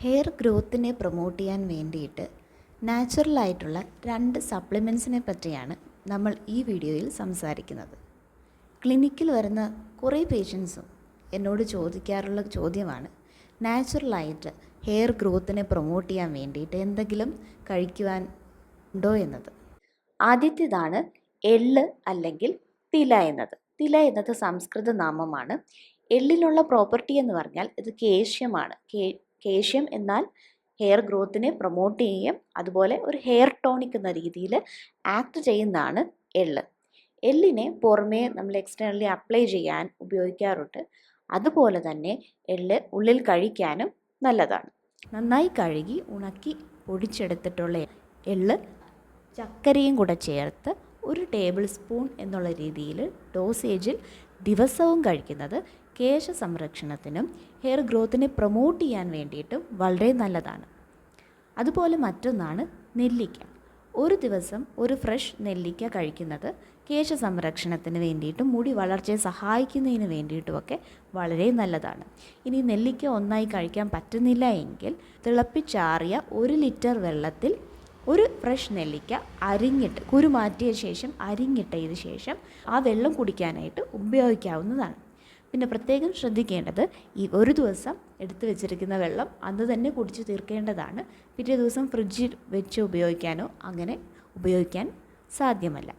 Hair ഗ്രോത്തിനെ promote ചെയ്യാൻ വേണ്ടിയിട്ട് നാച്ചുറലായിട്ടുള്ള 2 സപ്ലിമെൻറ്റ്സിനെ പറ്റിയാണ് നമ്മൾ ഈ വീഡിയോയിൽ സംസാരിക്കുന്നത്. ക്ലിനിക്കിൽ വരുന്ന കുറേ പേഷ്യൻസും എന്നോട് ചോദിക്കാറുള്ള ചോദ്യമാണ്, നാച്ചുറലായിട്ട് ഹെയർ ഗ്രോത്തിനെ പ്രൊമോട്ട് ചെയ്യാൻ വേണ്ടിയിട്ട് എന്തെങ്കിലും കഴിക്കുവാൻ ഉണ്ടോ എന്നത്. ആദ്യത്തേതാണ് എള്ള് അല്ലെങ്കിൽ തില എന്നത്. തില എന്നത് സംസ്കൃത നാമമാണ്. എള്ളിലുള്ള പ്രോപ്പർട്ടി എന്ന് പറഞ്ഞാൽ ഇത് കേശ്യമാണ്. കേശ്യം എന്നാൽ ഹെയർ ഗ്രോത്തിനെ പ്രൊമോട്ട് ചെയ്യും, അതുപോലെ ഒരു ഹെയർ ടോണിക് എന്ന രീതിയിൽ ആക്ട് ചെയ്യുന്നതാണ് എള്ള്. എള്ളിനെ പുറമേ നമ്മൾ എക്സ്റ്റേണലി അപ്ലൈ ചെയ്യാൻ ഉപയോഗിക്കാറുണ്ട്. അതുപോലെ തന്നെ എള്ള് ഉള്ളിൽ കഴിക്കാനും നല്ലതാണ്. നന്നായി കഴുകി ഉണക്കി പൊടിച്ചെടുത്തിട്ടുള്ള എള്ള് ചക്കരയും കൂടെ ചേർത്ത് 1 ടേബിൾ സ്പൂൺ എന്നുള്ള രീതിയിൽ ഡോസേജിൽ ദിവസവും കഴിക്കുന്നത് കേശ സംരക്ഷണത്തിനും ഹെയർ ഗ്രോത്തിനെ പ്രൊമോട്ട് ചെയ്യാൻ വേണ്ടിയിട്ടും വളരെ നല്ലതാണ്. അതുപോലെ മറ്റൊന്നാണ് നെല്ലിക്ക. ഒരു ദിവസം ഒരു ഫ്രഷ് നെല്ലിക്ക കഴിക്കുന്നത് കേശ സംരക്ഷണത്തിന് വേണ്ടിയിട്ടും മുടി വളർച്ചയെ സഹായിക്കുന്നതിന് വേണ്ടിയിട്ടുമൊക്കെ വളരെ നല്ലതാണ്. ഇനി നെല്ലിക്ക ഒന്നായി കഴിക്കാൻ പറ്റുന്നില്ല എങ്കിൽ തിളപ്പിച്ചാറിയ 1 ലിറ്റർ വെള്ളത്തിൽ ഒരു ഫ്രഷ് നെല്ലിക്ക അരിഞ്ഞിട്ട് കുരു മാറ്റിയ ശേഷം അരിഞ്ഞിട്ടതിന് ശേഷം ആ വെള്ളം കുടിക്കാനായിട്ട് ഉപയോഗിക്കാവുന്നതാണ്. പിന്നെ പ്രത്യേകം ശ്രദ്ധിക്കേണ്ടത്, ഈ ഒരു ദിവസം എടുത്തു വെച്ചിരിക്കുന്ന വെള്ളം അന്ന് തന്നെ കുടിച്ച് തീർക്കേണ്ടതാണ്. പിറ്റേ ദിവസം ഫ്രിഡ്ജിൽ വെച്ച് ഉപയോഗിക്കാനോ അങ്ങനെ ഉപയോഗിക്കാൻ സാധ്യമല്ല.